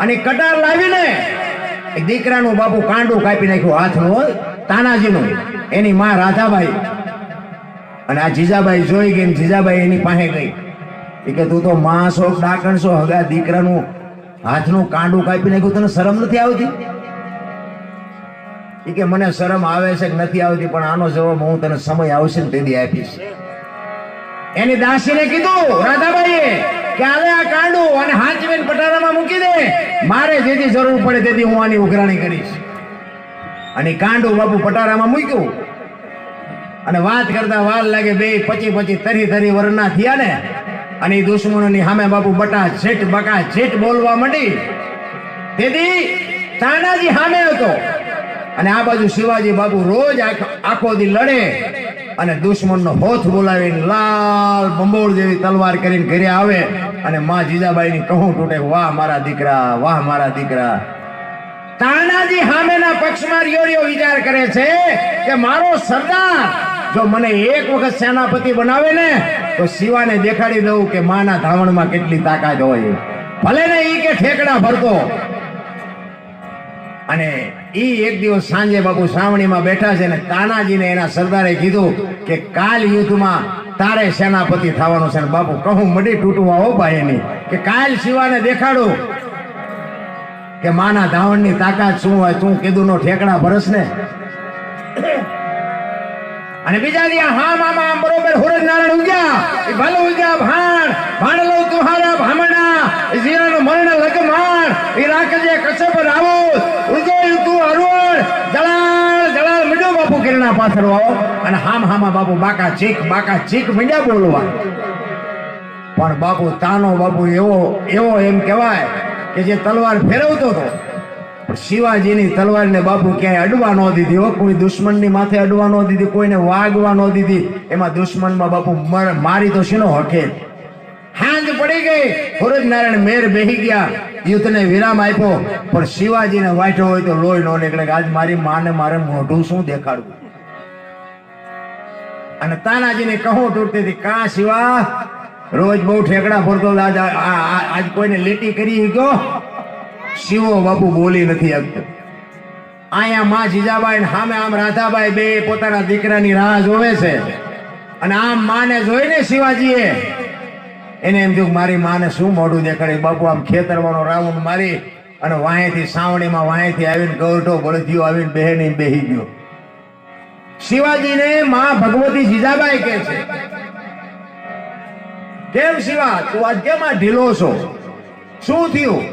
અને કટાર લાવીને દીકરાનું બાપુ કાંડું કાપી નાખ્યું હાથનું, તાનાજીનું. એની માં રાધાબાઈ અને આ જીજાબાઈ જોઈ ગઈ. જીજાબાઈ એની પાસે ગઈ કે તું તો માં છો, ડાકણ છો, હગા દીકરાનું હાથનું કાંડું કાપી નાખ્યું, તને શરમ નથી આવતી? કે મને શરમ આવે છે કે નથી આવતી, પણ આનો જવાબ હું તને સમય આવશે ને તેથી આપીશ. એની દાસીને કીધું રાધાબાઈએ કે આવે આ કાંડું અને હાચવીને પટારામાં મૂકી દે, મારે જેથી જરૂર પડે તેથી હું આની ઉઘરાણી કરીશ. અને કાંડું બાપુ પટારામાં મૂક્યું અને વાત કરતા વાર લાગે. 25 30 વર્ષના થયા ને, અને દુશ્મનોની સામે બાપુ બકા છેટ બોલવા માંડી. તેથી તાનાજી સામે હતો અને આ બાજુ શિવાજી બાપુ રોજ આખો દી લડે અને દુશ્મનનો હોથ બોલાવીને લાલ બંબોળ જેવી તલવાર કરીને ઘરે આવે અને માં જીજાબાઈની કહું તૂટે, વાહ મારા દીકરા, વાહ મારા દીકરા. તાનાજી સામેના પક્ષમાં રિયો વિચાર કરે છે કે મારો સરદાર જો મને એક વખત સેનાપતિ બનાવે ને તો શિવાને દેખાડી દઉં કે માના ધાવણમાં કેટલી તાકાત હોય. ભલે ને ઈ કે ઠેકડા ભરતો. અને ઈ એક દિવસ સાંજે બાપુ સાવણીમાં બેઠા છે ને તાનાજીને એના સરદારે કીધું કે કાલ યુદ્ધમાં તારે સેનાપતિ થવાનું છે. બાપુ કહું મડી તૂટવા હો ભાઈ એની કે કાલ શિવાને દેખાડું કે માના ધાવણની તાકાત શું હોય. તું કીધું નો ઠેકડા ભરસ ને. અને બીજા દી હા મામા આમ બરોબર હુરજ નારાયણ ઉગ્યા, ભલે ઉગ્યા ભાણ લો તુહારા ભામણા જીરાનો મરણ લગમાણ ઈ રાખજે કસબ રાવો ઉજોય તું અરુણ જળાલ મીડો બાપુ કિરણા પાછળ આવો. અને હામા બાપુ બાકા ચીક મીડ્યા બોલવા. પણ બાપુ તાનો બાપુ એવો એમ કહેવાય કે જે તલવાર ફેરવતો હતો, શિવાજીની તલવારને બાપુ ક્યાંય અડવા ન દીધી હો. કોઈ દુશ્મનની માથે અડવા ન દીધી, કોઈને વાગવા ન દીધી. એમાં દુશ્મનમાં બાપુ મારી તો શીનો હકે. હાંજ પડી ગઈ, હુરજ નારાયણ મેર બેહી ગયા, યુદ્ધને વિરામ આપ્યો. પણ શિવાજીને વાંચ્યો હોય તો લોહી ન નીકળે કે આજ મારી માને મારે મોઢું શું દેખાડવું. અને તાનાજીને કહું તૂટતી હતી, કા શિવા રોજ બહુ ઠેકડા ભરતો, આજ કોઈને લેટી કરી ગયો. શિવો બાપુ બોલી નથી શકતો. અહીંયા માં જીજાબાઈ ને સામે આમ રાધાબાઈ બે પોતાના દીકરાની રાહ જોવે છે. અને આમ માને જોઈને શિવાજીએ એને એમ થયું મારી માને શું મોઢું દેખાડે. બાપુ આમ ખેતરવાનો રાઉન્ડ મારી અને વાંહેથી સાવણીમાં વાંહેથી આવીને ગૌઠો બળદિયો આવીને બેહી ગયો. શિવાજીને માં ભગવતી જીજાબાઈ કહે છે, કેમ શિવા તું આજ કેમ આ ઢીલો છો, શું થયું?